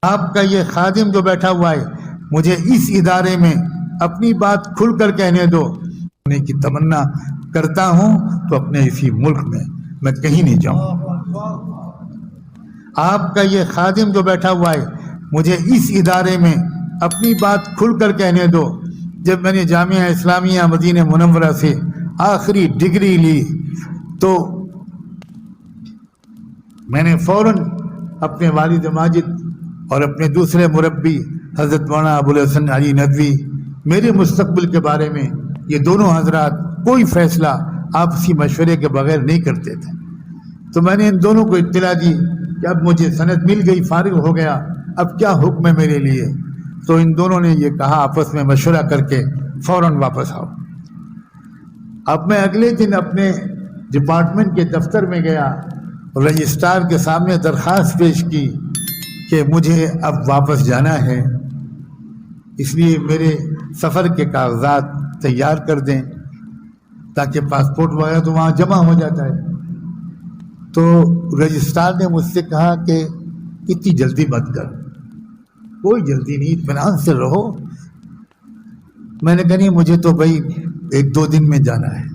آپ کا یہ خادم جو بیٹھا ہوا ہے مجھے اس ادارے میں اپنی بات کھل کر کہنے دو، ہونے کی تمنا کرتا ہوں تو اپنے اسی ملک میں کہیں نہیں جاؤں۔ آپ کا یہ خادم جو بیٹھا ہوا ہے مجھے اس ادارے میں اپنی بات کھل کر کہنے دو۔ جب میں نے جامعہ اسلامیہ مدینہ منورہ سے آخری ڈگری لی تو میں نے فوراً اپنے والد ماجد اور اپنے دوسرے مربی حضرت مولانا ابو الحسن علی ندوی، میرے مستقبل کے بارے میں یہ دونوں حضرات کوئی فیصلہ آپسی مشورے کے بغیر نہیں کرتے تھے، تو میں نے ان دونوں کو اطلاع دی کہ اب مجھے سند مل گئی، فارغ ہو گیا، اب کیا حکم ہے میرے لیے؟ تو ان دونوں نے یہ کہا آپس میں مشورہ کر کے فوراً واپس آؤ۔ اب میں اگلے دن اپنے ڈپارٹمنٹ کے دفتر میں گیا، رجسٹرار کے سامنے درخواست پیش کی کہ مجھے اب واپس جانا ہے، اس لیے میرے سفر کے کاغذات تیار کر دیں تاکہ پاسپورٹ وغیرہ تو وہاں جمع ہو جاتا ہے۔ تو رجسٹرار نے مجھ سے کہا کہ اتنی جلدی مت کر، کوئی جلدی نہیں، اطمینان سے رہو۔ میں نے کہا نہیں، مجھے تو بھائی 1-2 دن میں جانا ہے۔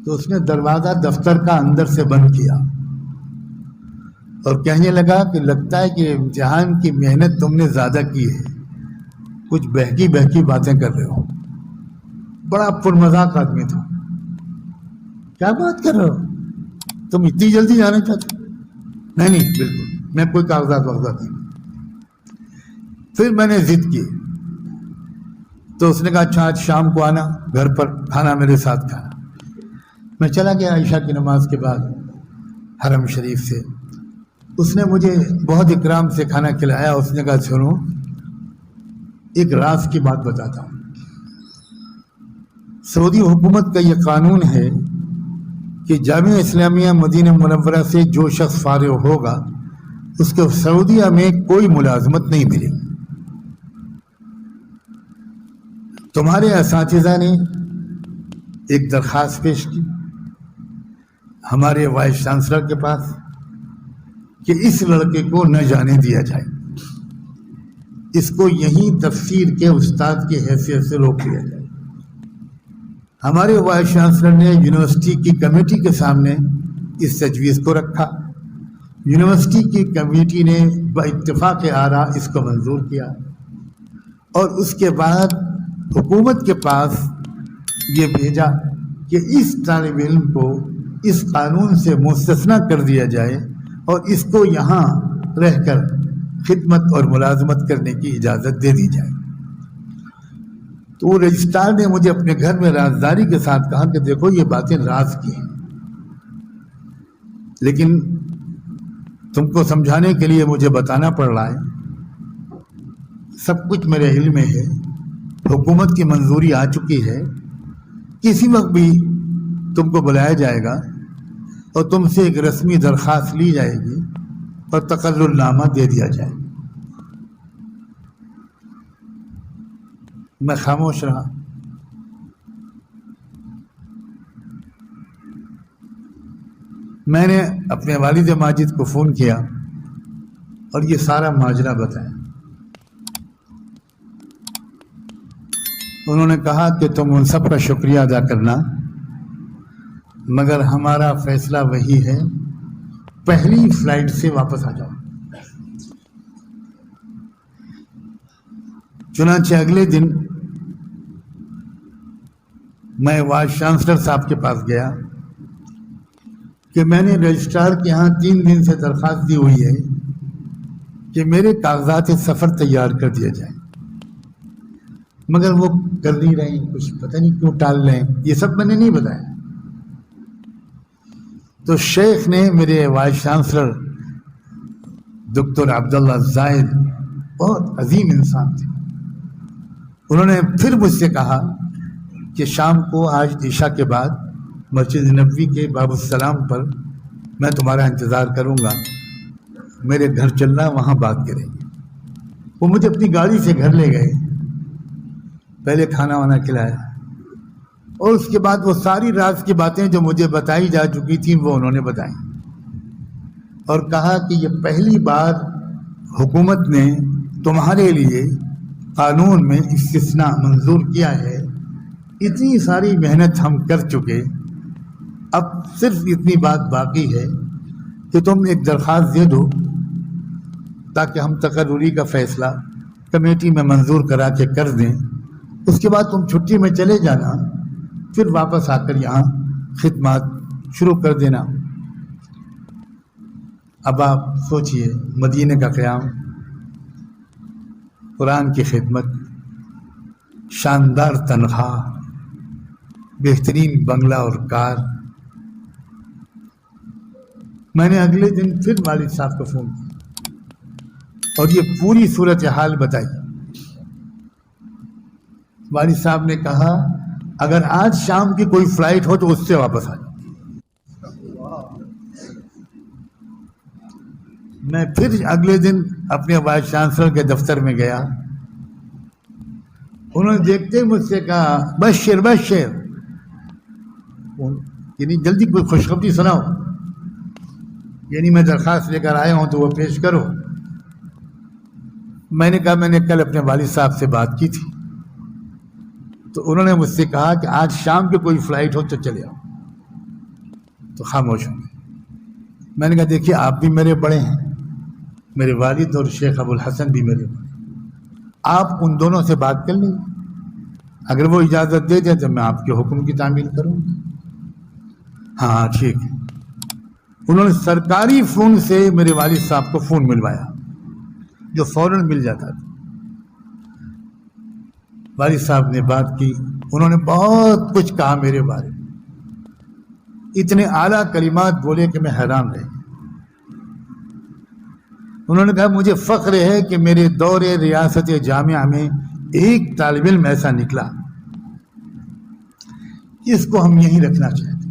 تو اس نے دروازہ دفتر کا اندر سے بند کیا اور کہنے لگا کہ لگتا ہے کہ امتحان کی محنت تم نے زیادہ کی ہے، کچھ بہکی بہکی باتیں کر رہے ہو۔ بڑا پرمذاق آدمی تھا۔ کیا بات کر رہے ہو، تم اتنی جلدی جانا چاہتے ہو؟ نہیں بالکل، میں کوئی کاغذات وغیرہ نہیں۔ پھر میں نے ضد کی تو اس نے کہا اچھا آج شام کو آنا، گھر پر کھانا میرے ساتھ کھانا۔ میں چلا گیا عشاء کی نماز کے بعد حرم شریف سے۔ اس نے مجھے بہت اکرام سے کھانا کھلایا۔ اس نے کہا سنو، ایک راز کی بات بتاتا ہوں۔ سعودی حکومت کا یہ قانون ہے کہ جامعہ اسلامیہ مدینہ منورہ سے جو شخص فارغ ہوگا اس کو سعودیہ میں کوئی ملازمت نہیں ملے گی۔ تمہارے اساتذہ نے ایک درخواست پیش کی ہمارے وائس چانسلر کے پاس کہ اس لڑکے کو نہ جانے دیا جائے، اس کو یہیں تفسیر کے استاد کی حیثیت سے روک لیا جائے۔ ہمارے وائس چانسلر نے یونیورسٹی کی کمیٹی کے سامنے اس تجویز کو رکھا۔ یونیورسٹی کی کمیٹی نے باتفاق آراء اس کو منظور کیا اور اس کے بعد حکومت کے پاس یہ بھیجا کہ اس طالب علم کو اس قانون سے مستثنی کر دیا جائے اور اس کو یہاں رہ کر خدمت اور ملازمت کرنے کی اجازت دے دی جائے۔ تو وہ رجسٹرار نے مجھے اپنے گھر میں رازداری کے ساتھ کہا کہ دیکھو یہ باتیں راز کی ہیں، لیکن تم کو سمجھانے کے لیے مجھے بتانا پڑ رہا ہے، سب کچھ میرے علم میں ہے، حکومت کی منظوری آ چکی ہے، کسی وقت بھی تم کو بلایا جائے گا اور تم سے ایک رسمی درخواست لی جائے گی اور تقرر نامہ دے دیا جائے گا۔ میں خاموش رہا۔ میں نے اپنے والد ماجد کو فون کیا اور یہ سارا ماجرا بتایا۔ انہوں نے کہا کہ تم ان سب کا شکریہ ادا کرنا، مگر ہمارا فیصلہ وہی ہے، پہلی فلائٹ سے واپس آ جاؤ۔ چنانچہ اگلے دن میں وائس چانسلر صاحب کے پاس گیا کہ میں نے رجسٹرار کے ہاں 3 دن سے درخواست دی ہوئی ہے کہ میرے کاغذات سفر تیار کر دیا جائے، مگر وہ کر نہیں رہے ہیں، کچھ پتہ نہیں کیوں ٹال رہے ہیں، یہ سب میں نے نہیں بتایا۔ تو شیخ نے، میرے وائس چانسلر دکتر عبداللہ زاہد، بہت عظیم انسان تھے، انہوں نے پھر مجھ سے کہا کہ شام کو آج عشاء کے بعد مسجد نبوی کے باب السلام پر میں تمہارا انتظار کروں گا، میرے گھر چلنا، وہاں بات کریں گے۔ وہ مجھے اپنی گاڑی سے گھر لے گئے، پہلے کھانا وانا کھلایا اور اس کے بعد وہ ساری راز کی باتیں جو مجھے بتائی جا چکی تھیں وہ انہوں نے بتائیں، اور کہا کہ یہ پہلی بار حکومت نے تمہارے لیے قانون میں استثناء منظور کیا ہے، اتنی ساری محنت ہم کر چکے، اب صرف اتنی بات باقی ہے کہ تم ایک درخواست دے دو تاکہ ہم تقرری کا فیصلہ کمیٹی میں منظور کرا کے کر دیں، اس کے بعد تم چھٹی میں چلے جانا، پھر واپس آ کر یہاں خدمات شروع کر دینا۔ اب آپ سوچئے، مدینے کا قیام، قرآن کی خدمت، شاندار تنخواہ، بہترین بنگلہ اور کار۔ میں نے اگلے دن پھر والد صاحب کو فون کیا اور یہ پوری صورتحال بتائی۔ والد صاحب نے کہا اگر آج شام کی کوئی فلائٹ ہو تو اس سے واپس آ جاؤ۔ میں پھر اگلے دن اپنے وائس چانسلر کے دفتر میں گیا، انہوں نے دیکھتے ہی مجھ سے کہا بشر بشر، یعنی جلدی کوئی خوشخبری سناؤ، یعنی میں درخواست لے کر آیا ہوں تو وہ پیش کرو۔ میں نے کہا میں نے کل اپنے والد صاحب سے بات کی تھی تو انہوں نے مجھ سے کہا کہ آج شام کی کوئی فلائٹ ہو تو چلے آؤ، تو خاموش ہوں گے۔ میں نے کہا دیکھیے آپ بھی میرے بڑے ہیں، میرے والد اور شیخ ابو الحسن بھی میرے بڑے، آپ ان دونوں سے بات کر لیں، اگر وہ اجازت دے دیں تو میں آپ کے حکم کی تعمیل کروں گا۔ ہاں ٹھیک ہے۔ انہوں نے سرکاری فون سے میرے والد صاحب کو فون ملوایا جو فوراً مل جاتا تھا۔ والد صاحب نے بات کی، انہوں نے بہت کچھ کہا میرے بارے میں، اتنے اعلیٰ کلمات بولے کہ میں حیران رہ گیا۔ انہوں نے کہا مجھے فخر ہے کہ میرے دور ریاست جامعہ میں ایک طالب علم ایسا نکلا اس کو ہم یہیں رکھنا چاہتے۔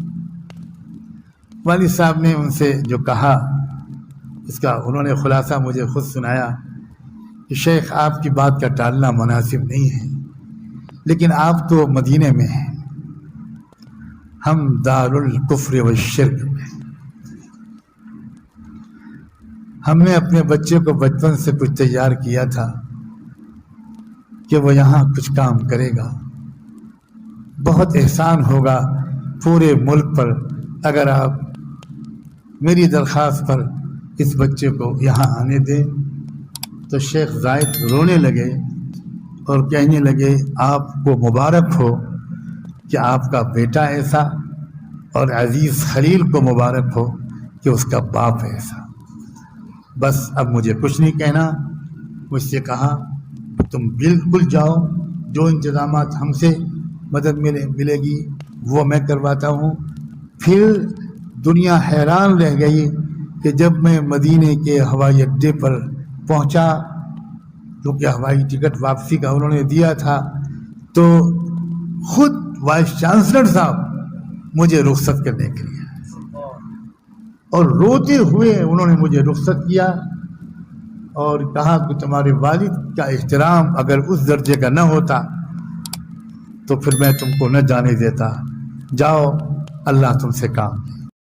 والد صاحب نے ان سے جو کہا اس کا انہوں نے خلاصہ مجھے خود سنایا کہ شیخ آپ کی بات کا ٹالنا مناسب نہیں ہے، لیکن آپ تو مدینے میں ہیں، ہم دار الکفر والشرک میں۔ ہم نے اپنے بچے کو بچپن سے کچھ تیار کیا تھا کہ وہ یہاں کچھ کام کرے گا، بہت احسان ہوگا پورے ملک پر اگر آپ میری درخواست پر اس بچے کو یہاں آنے دیں۔ تو شیخ زائد رونے لگے اور کہنے لگے آپ کو مبارک ہو کہ آپ کا بیٹا ایسا، اور عزیز خلیل کو مبارک ہو کہ اس کا باپ ایسا۔ بس اب مجھے کچھ نہیں کہنا۔ مجھ سے کہا تم بالکل جاؤ، جو انتظامات ہم سے مدد ملے گی وہ میں کرواتا ہوں۔ پھر دنیا حیران رہ گئی کہ جب میں مدینے کے ہوائی اڈے پر پہنچا، کیونکہ ہوائی ٹکٹ واپسی کا انہوں نے دیا تھا، تو خود وائس چانسلر صاحب مجھے رخصت کرنے کے لیے، اور روتے ہوئے انہوں نے مجھے رخصت کیا اور کہا کہ تمہارے والد کا احترام اگر اس درجے کا نہ ہوتا تو پھر میں تم کو نہ جانے دیتا، جاؤ اللہ تم سے کام لے۔